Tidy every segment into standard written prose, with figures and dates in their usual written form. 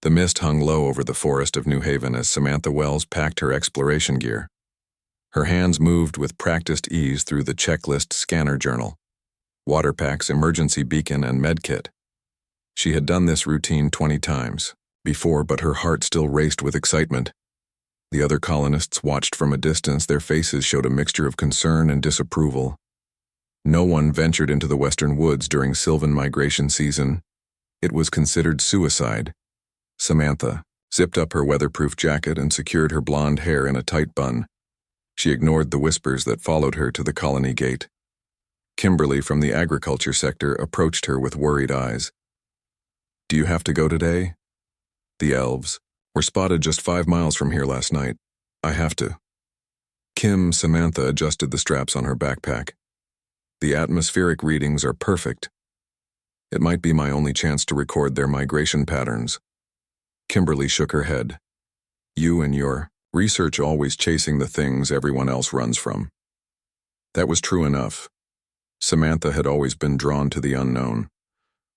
The mist hung low over the forest of New Haven as Samantha Wells packed her exploration gear. Her hands moved with practiced ease through the checklist scanner journal, water packs, emergency beacon, and medkit. She had done this routine 20 times before, but her heart still raced with excitement. The other colonists watched from a distance. Their faces showed a mixture of concern and disapproval. No one ventured into the western woods during sylvan migration season. It was considered suicide. Samantha zipped up her weatherproof jacket and secured her blonde hair in a tight bun. She ignored the whispers that followed her to the colony gate. Kimberly from the agriculture sector approached her with worried eyes. "Do you have to go today?" "The elves were spotted just 5 miles from here last night. I have to." Samantha adjusted the straps on her backpack. "The atmospheric readings are perfect. It might be my only chance to record their migration patterns." Kimberly shook her head. "You and your research always chasing the things everyone else runs from." That was true enough. Samantha had always been drawn to the unknown.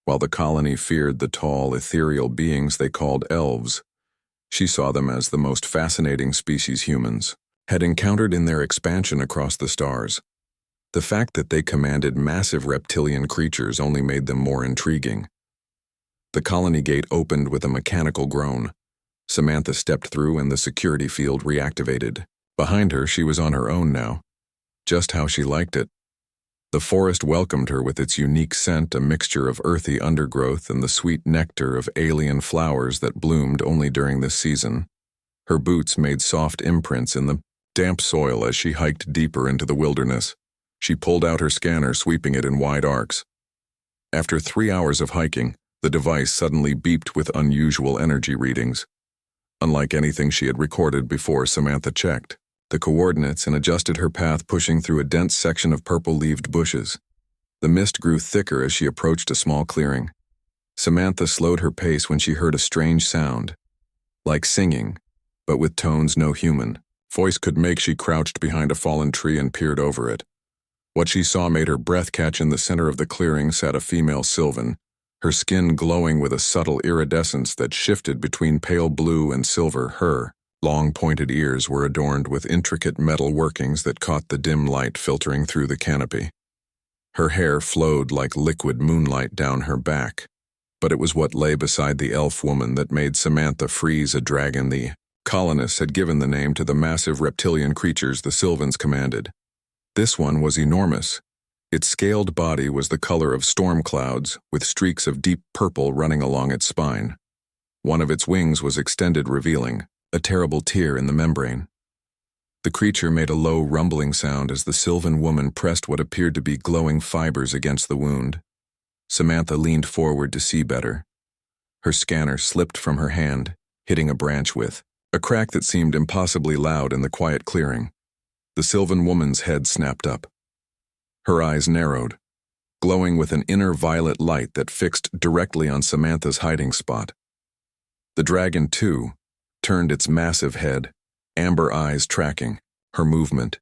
While the colony feared the tall, ethereal beings they called elves, she saw them as the most fascinating species humans had encountered in their expansion across the stars. The fact that they commanded massive reptilian creatures only made them more intriguing. The colony gate opened with a mechanical groan. Samantha stepped through and the security field reactivated. Behind her, she was on her own now. Just how she liked it. The forest welcomed her with its unique scent, a mixture of earthy undergrowth and the sweet nectar of alien flowers that bloomed only during this season. Her boots made soft imprints in the damp soil as she hiked deeper into the wilderness. She pulled out her scanner, sweeping it in wide arcs. After 3 hours of hiking, the device suddenly beeped with unusual energy readings. Unlike anything she had recorded before, Samantha checked the coordinates and adjusted her path, pushing through a dense section of purple-leaved bushes. The mist grew thicker as she approached a small clearing. Samantha slowed her pace when she heard a strange sound, like singing, but with tones no human voice could make. She crouched behind a fallen tree and peered over it. What she saw made her breath catch. In the center of the clearing sat a female sylvan, her skin glowing with a subtle iridescence that shifted between pale blue and silver. Her long pointed ears were adorned with intricate metal workings that caught the dim light filtering through the canopy. Her hair flowed like liquid moonlight down her back, but it was what lay beside the elf woman that made Samantha freeze. A dragon. The colonists had given the name to the massive reptilian creatures the Sylvans commanded. This one was enormous. Its scaled body was the color of storm clouds, with streaks of deep purple running along its spine. One of its wings was extended, revealing a terrible tear in the membrane. The creature made a low rumbling sound as the Sylvan woman pressed what appeared to be glowing fibers against the wound. Samantha leaned forward to see better. Her scanner slipped from her hand, hitting a branch with a crack that seemed impossibly loud in the quiet clearing. The Sylvan woman's head snapped up. Her eyes narrowed, glowing with an inner violet light that fixed directly on Samantha's hiding spot. The dragon, too, turned its massive head, amber eyes tracking her movement.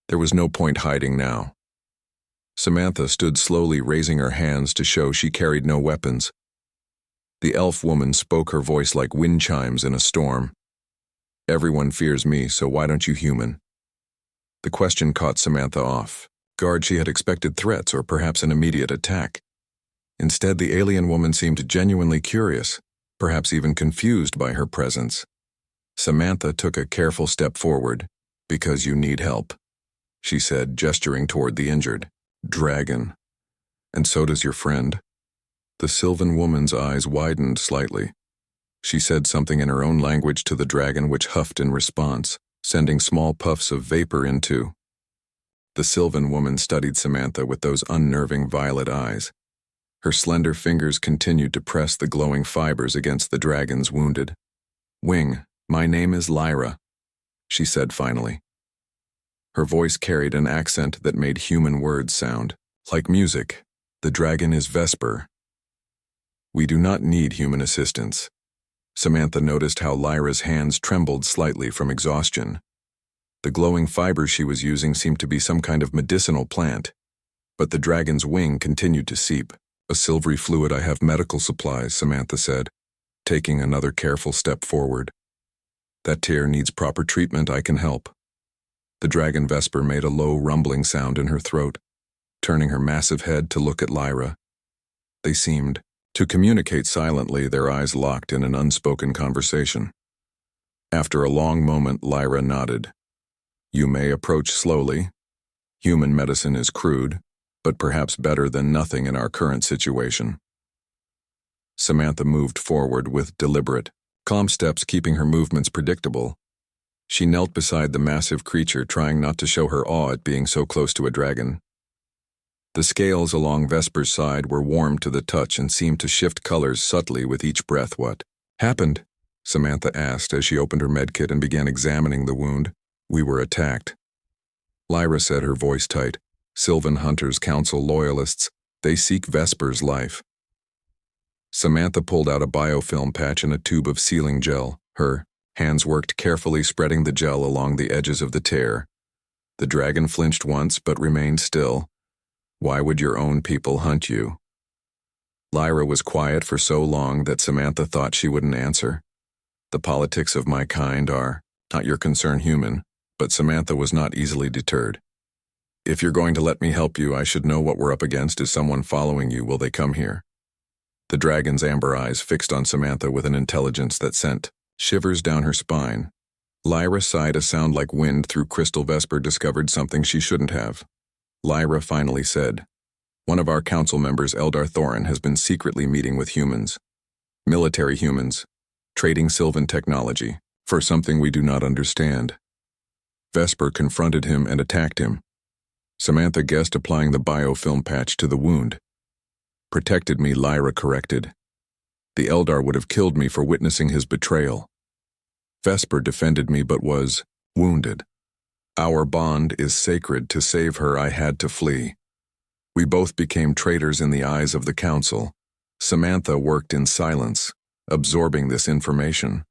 There was no point hiding now. Samantha stood slowly, raising her hands to show she carried no weapons. The elf woman spoke, her voice like wind chimes in a storm. "Everyone fears me, so why don't you human?" The question caught Samantha off guard. She had expected threats or perhaps an immediate attack. Instead, the alien woman seemed genuinely curious, perhaps even confused by her presence. Samantha took a careful step forward. "Because you need help," she said, gesturing toward the injured dragon. "And so does your friend." The Sylvan woman's eyes widened slightly. She said something in her own language to the dragon, which huffed in response, sending small puffs of vapor into. The Sylvan woman studied Samantha with those unnerving violet eyes. Her slender fingers continued to press the glowing fibers against the dragon's wounded wing. "My name is Lyra," she said finally. Her voice carried an accent that made human words sound like music. "The dragon is Vesper. We do not need human assistance." Samantha noticed how Lyra's hands trembled slightly from exhaustion. The glowing fibers she was using seemed to be some kind of medicinal plant, but the dragon's wing continued to seep. "A silvery fluid. I have medical supplies," Samantha said. taking another careful step forward. That tear needs proper treatment, I can help. The dragon Vesper made a low rumbling sound in her throat, turning her massive head to look at Lyra. They seemed to communicate silently, their eyes locked in an unspoken conversation. After a long moment, Lyra nodded. You may approach slowly. Human medicine is crude, but perhaps better than nothing in our current situation. Samantha moved forward with deliberate, calm steps, keeping her movements predictable. She knelt beside the massive creature, trying not to show her awe at being so close to a dragon. The scales along Vesper's side were warm to the touch and seemed to shift colors subtly with each breath. What happened? Samantha asked as she opened her medkit and began examining the wound. We were attacked. Lyra said, her voice tight. Sylvan Hunters Council loyalists, they seek Vesper's life. Samantha pulled out a biofilm patch and a tube of sealing gel. Her hands worked carefully, spreading the gel along the edges of the tear. The dragon flinched once but remained still. Why would your own people hunt you? Lyra was quiet for so long that Samantha thought she wouldn't answer. The politics of my kind are not your concern, human, but Samantha was not easily deterred. If you're going to let me help you, I should know what we're up against. Is someone following you? Will they come here? The dragon's amber eyes fixed on Samantha with an intelligence that sent shivers down her spine. Lyra sighed, a sound like wind through crystal. Vesper discovered something she shouldn't have. Lyra finally said, one of our council members, Eldar Thorin, has been secretly meeting with humans. Military humans, trading Sylvan technology, for something we do not understand. Vesper confronted him and attacked him. Samantha guessed, applying the biofilm patch to the wound. Protected me, Lyra corrected. The Eldar would have killed me for witnessing his betrayal. Vesper defended me but was wounded. Our bond is sacred. To save her, I had to flee. We both became traitors in the eyes of the council. Samantha worked in silence, absorbing this information.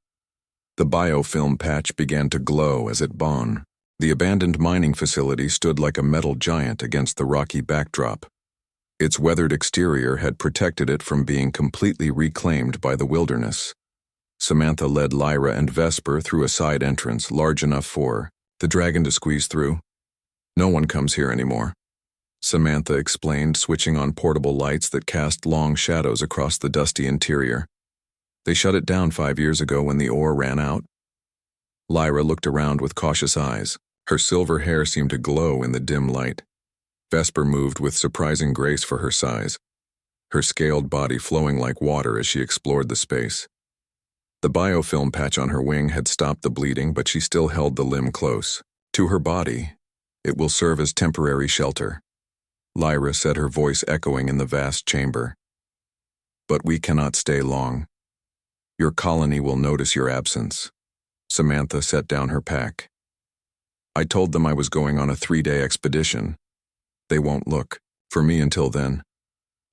The biofilm patch began to glow as it bond. The abandoned mining facility stood like a metal giant against the rocky backdrop. Its weathered exterior had protected it from being completely reclaimed by the wilderness. Samantha led Lyra and Vesper through a side entrance large enough for the dragon to squeeze through. No one comes here anymore, Samantha explained, switching on portable lights that cast long shadows across the dusty interior. They shut it down 5 years ago when the ore ran out. Lyra looked around with cautious eyes. Her silver hair seemed to glow in the dim light. Vesper moved with surprising grace for her size, her scaled body flowing like water as she explored the space. The biofilm patch on her wing had stopped the bleeding, but she still held the limb close to her body. It will serve as temporary shelter, Lyra said, her voice echoing in the vast chamber. But we cannot stay long. Your colony will notice your absence. Samantha set down her pack. I told them I was going on a 3-day expedition. They won't look for me until then.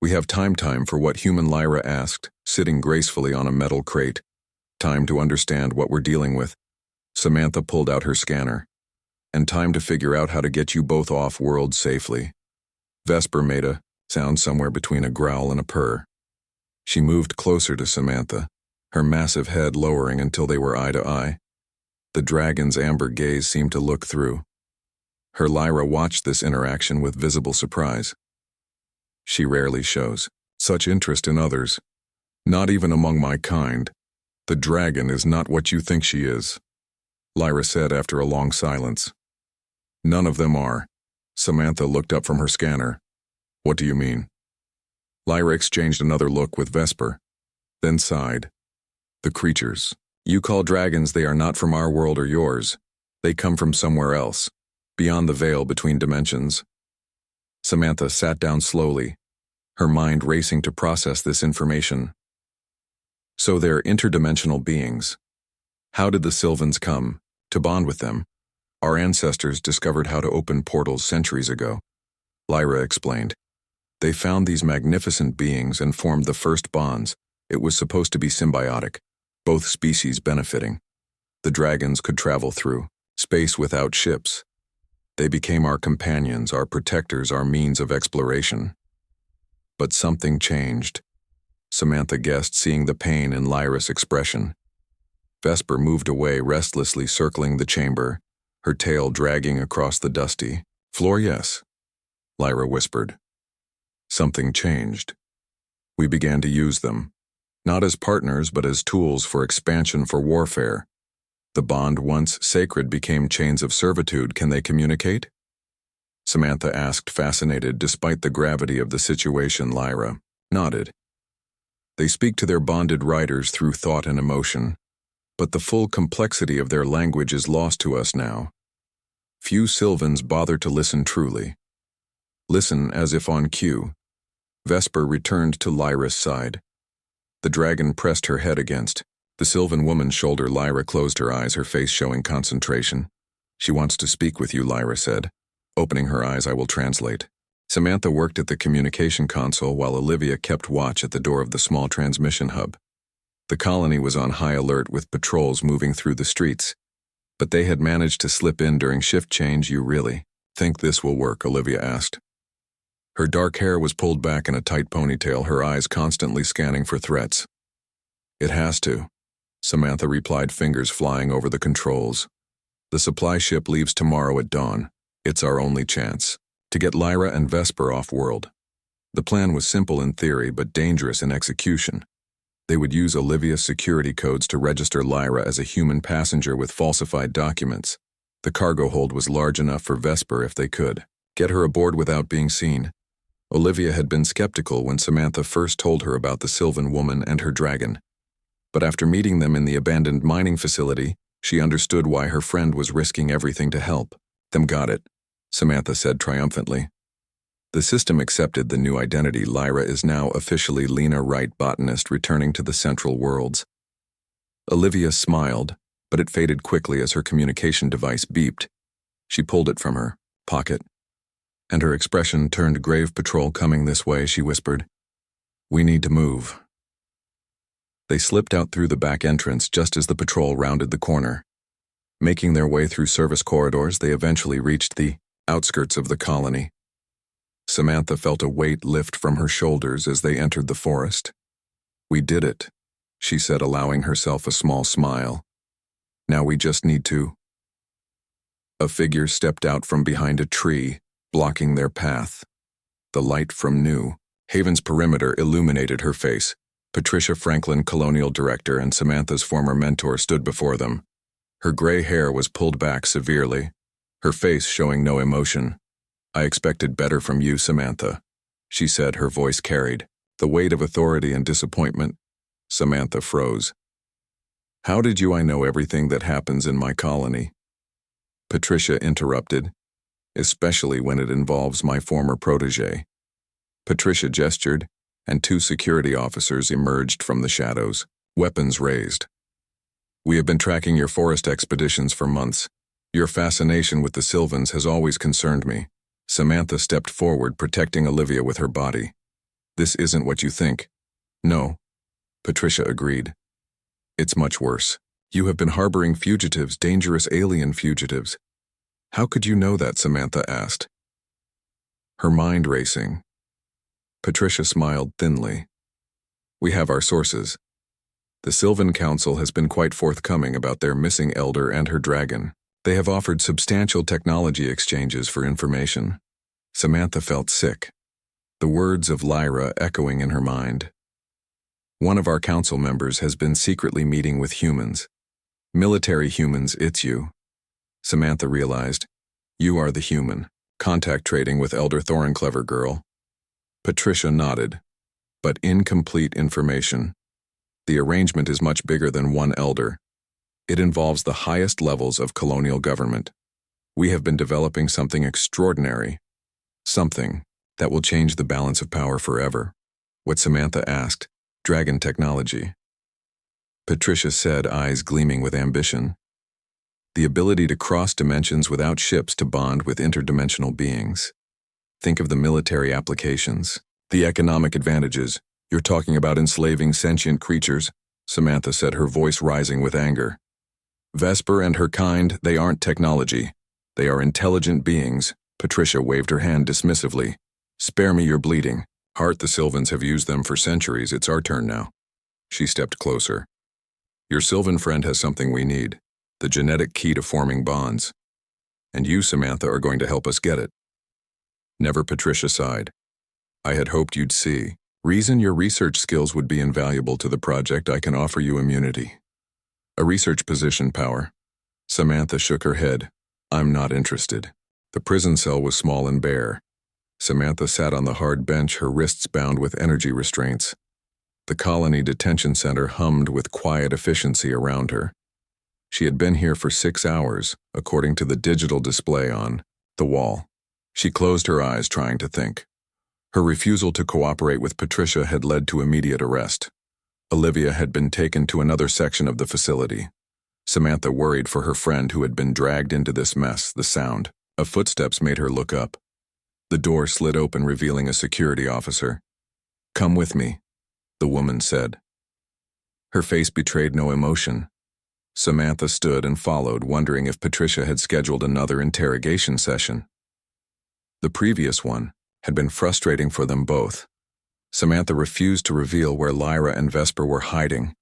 We have time for what human, Lyra asked, sitting gracefully on a metal crate. Time to understand what we're dealing with. Samantha pulled out her scanner. And time to figure out how to get you both off-world safely. Vesper made a sound somewhere between a growl and a purr. She moved closer to Samantha, her massive head lowering until they were eye to eye. The dragon's amber gaze seemed to look through. Her Lyra watched this interaction with visible surprise. She rarely shows such interest in others, not even among my kind. The dragon is not what you think she is, Lyra said after a long silence. None of them are. Samantha looked up from her scanner. What do you mean? Lyra exchanged another look with Vesper, then sighed. The creatures you call dragons, they are not from our world or yours. They come from somewhere else, beyond the veil between dimensions. Samantha sat down slowly, her mind racing to process this information. So they're interdimensional beings. How did the Sylvans come to bond with them? Our ancestors discovered how to open portals centuries ago, Lyra explained. They found these magnificent beings and formed the first bonds. It was supposed to be symbiotic, both species benefiting. The dragons could travel through space without ships. They became our companions, our protectors, our means of exploration. But something changed. Samantha guessed, seeing the pain in Lyra's expression. Vesper moved away, restlessly circling the chamber, her tail dragging across the dusty floor. Yes, Lyra whispered. Something changed. We began to use them, not as partners but as tools for expansion, for warfare. The bond once sacred became chains of servitude. Can they communicate? Samantha asked, fascinated. Despite the gravity of the situation, Lyra nodded. They speak to their bonded riders through thought and emotion, but the full complexity of their language is lost to us now. Few Sylvans bother to listen truly. Listen as if on cue. Vesper returned to Lyra's side. The dragon pressed her head against the Sylvan woman's shoulder. Lyra closed her eyes, her face showing concentration. She wants to speak with you, Lyra said. Opening her eyes, I will translate. Samantha worked at the communication console while Olivia kept watch at the door of the small transmission hub. The colony was on high alert with patrols moving through the streets, but they had managed to slip in during shift change. You really think this will work? Olivia asked. Her dark hair was pulled back in a tight ponytail, her eyes constantly scanning for threats. It has to, Samantha replied, fingers flying over the controls. The supply ship leaves tomorrow at dawn. It's our only chance to get Lyra and Vesper off-world. The plan was simple in theory, but dangerous in execution. They would use Olivia's security codes to register Lyra as a human passenger with falsified documents. The cargo hold was large enough for Vesper if they could get her aboard without being seen. Olivia had been skeptical when Samantha first told her about the Sylvan woman and her dragon. But after meeting them in the abandoned mining facility, she understood why her friend was risking everything to help them. Got it, Samantha said triumphantly. The system accepted the new identity. Lyra is now officially Lena Wright, botanist returning to the Central Worlds. Olivia smiled, but it faded quickly as her communication device beeped. She pulled it from her pocket, and her expression turned grave. Patrol coming this way, she whispered. We need to move. They slipped out through the back entrance just as the patrol rounded the corner. Making their way through service corridors, they eventually reached the outskirts of the colony. Samantha felt a weight lift from her shoulders as they entered the forest. We did it, she said, allowing herself a small smile. Now we just need to. A figure stepped out from behind a tree, blocking their path. The light from New Haven's perimeter illuminated her face. Patricia Franklin, Colonial Director and Samantha's former mentor, stood before them. Her gray hair was pulled back severely, her face showing no emotion. I expected better from you, Samantha, she said, her voice carried the weight of authority and disappointment. Samantha froze. How did I know everything that happens in my colony? Patricia interrupted, especially when it involves my former protege. Patricia gestured, and two security officers emerged from the shadows, weapons raised. We have been tracking your forest expeditions for months. Your fascination with the Sylvans has always concerned me. Samantha stepped forward, protecting Olivia with her body. This isn't what you think. No, Patricia agreed. It's much worse. You have been harboring fugitives, dangerous alien fugitives. How could you know that? Samantha asked, her mind racing. Patricia smiled thinly. We have our sources. The Sylvan Council has been quite forthcoming about their missing elder and her dragon. They have offered substantial technology exchanges for information. Samantha felt sick, the words of Lyra echoing in her mind. One of our council members has been secretly meeting with humans. Military humans, it's you. Samantha realized. You are the human. Contact trading with Elder Thorin, clever girl. Patricia nodded, but incomplete information. The arrangement is much bigger than one elder. It involves the highest levels of colonial government. We have been developing something extraordinary, something that will change the balance of power forever. What? Samantha asked. Dragon technology. Patricia said, eyes gleaming with ambition. The ability to cross dimensions without ships to bond with interdimensional beings. Think of the military applications, the economic advantages. You're talking about enslaving sentient creatures, Samantha said, her voice rising with anger. Vesper and her kind, they aren't technology. They are intelligent beings. Patricia waved her hand dismissively. Spare me your bleeding. Hart, the Sylvans have used them for centuries. It's our turn now. She stepped closer. Your Sylvan friend has something we need, the genetic key to forming bonds. And you, Samantha, are going to help us get it. Never Patricia sighed. I had hoped you'd see. Reason your research skills would be invaluable to the project. I can offer you immunity. A research position, Power. Samantha shook her head. I'm not interested. The prison cell was small and bare. Samantha sat on the hard bench, her wrists bound with energy restraints. The colony detention center hummed with quiet efficiency around her. She had been here for 6 hours, according to the digital display on the wall. She closed her eyes, trying to think. Her refusal to cooperate with Patricia had led to immediate arrest. Olivia had been taken to another section of the facility. Samantha worried for her friend who had been dragged into this mess. The sound of footsteps made her look up. The door slid open, revealing a security officer. Come with me, the woman said. Her face betrayed no emotion. Samantha stood and followed, wondering if Patricia had scheduled another interrogation session. The previous one had been frustrating for them both. Samantha refused to reveal where Lyra and Vesper were hiding,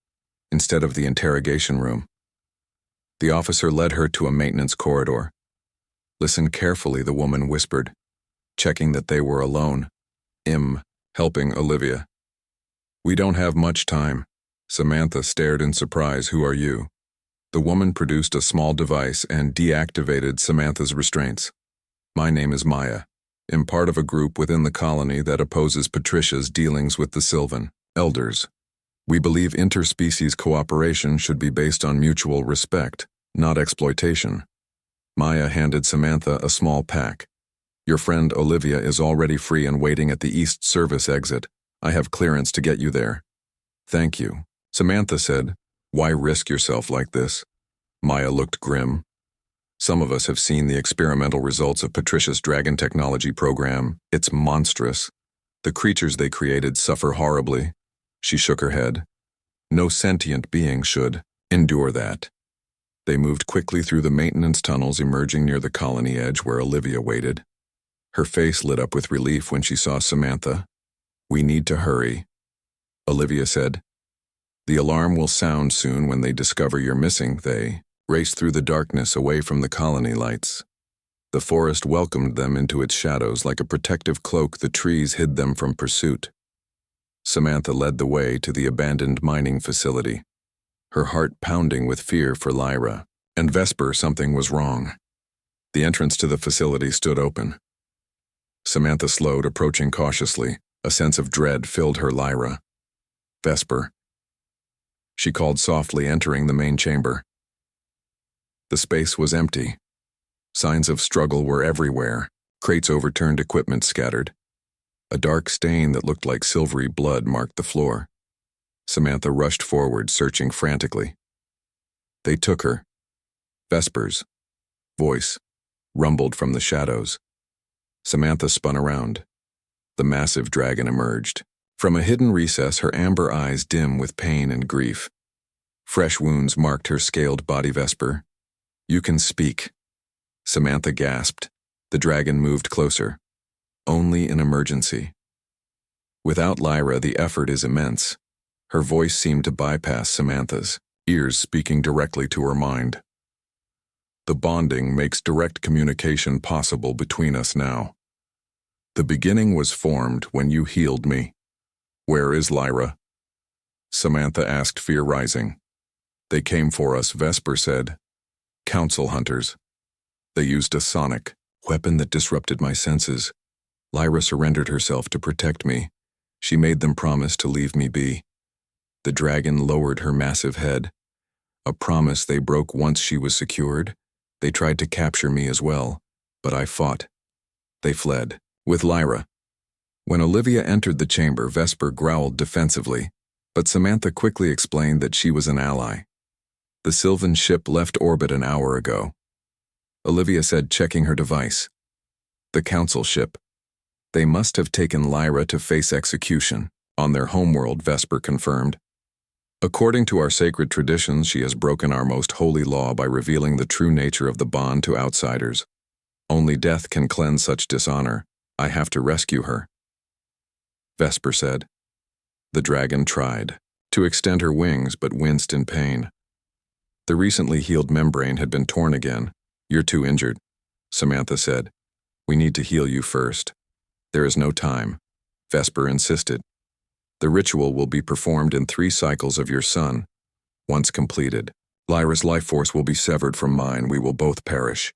instead of the interrogation room. The officer led her to a maintenance corridor. Listen carefully, the woman whispered, checking that they were alone. Helping Olivia. We don't have much time. Samantha stared in surprise. Who are you? The woman produced a small device and deactivated Samantha's restraints. My name is Maya. I'm part of a group within the colony that opposes Patricia's dealings with the Sylvan elders. We believe interspecies cooperation should be based on mutual respect, not exploitation. Maya handed Samantha a small pack. Your friend Olivia is already free and waiting at the East Service exit. I have clearance to get you there. Thank you, Samantha said. Why risk yourself like this? Maya looked grim. Some of us have seen the experimental results of Patricia's dragon technology program. It's monstrous. The creatures they created suffer horribly. She shook her head. No sentient being should endure that. They moved quickly through the maintenance tunnels, emerging near the colony edge where Olivia waited. Her face lit up with relief when she saw Samantha. We need to hurry, Olivia said. The alarm will sound soon when they discover you're missing. They raced through the darkness away from the colony lights. The forest welcomed them into its shadows like a protective cloak. The trees hid them from pursuit. Samantha led the way to the abandoned mining facility, her heart pounding with fear for Lyra and Vesper. Something was wrong. The entrance to the facility stood open. Samantha slowed, approaching cautiously. A sense of dread filled her. Lyra. Vesper. She called softly, entering the main chamber. The space was empty. Signs of struggle were everywhere. Crates overturned, equipment scattered. A dark stain that looked like silvery blood marked the floor. Samantha rushed forward, searching frantically. They took her. Vesper's voice rumbled from the shadows. Samantha spun around. The massive dragon emerged. From a hidden recess, her amber eyes dim with pain and grief. Fresh wounds marked her scaled body. Vesper, you can speak. Samantha gasped. The dragon moved closer. Only in emergency. Without Lyra, the effort is immense. Her voice seemed to bypass Samantha's ears, speaking directly to her mind. The bonding makes direct communication possible between us now. The beginning was formed when you healed me. Where is Lyra? Samantha asked, fear rising. They came for us, Vesper said. Council hunters. They used a sonic weapon that disrupted my senses. Lyra surrendered herself to protect me. She made them promise to leave me be. The dragon lowered her massive head. A promise they broke once she was secured. They tried to capture me as well, but I fought. They fled, with Lyra. When Olivia entered the chamber, Vesper growled defensively, but Samantha quickly explained that she was an ally. The Sylvan ship left orbit an hour ago. Olivia said, checking her device. The council ship. They must have taken Lyra to face execution on their homeworld, Vesper confirmed. According to our sacred traditions, she has broken our most holy law by revealing the true nature of the bond to outsiders. Only death can cleanse such dishonor. I have to rescue her. Vesper said. The dragon tried to extend her wings but winced in pain. The recently healed membrane had been torn again. You're too injured, Samantha said. We need to heal you first. There is no time, Vesper insisted. The ritual will be performed in 3 cycles of your sun. Once completed, Lyra's life force will be severed from mine. We will both perish.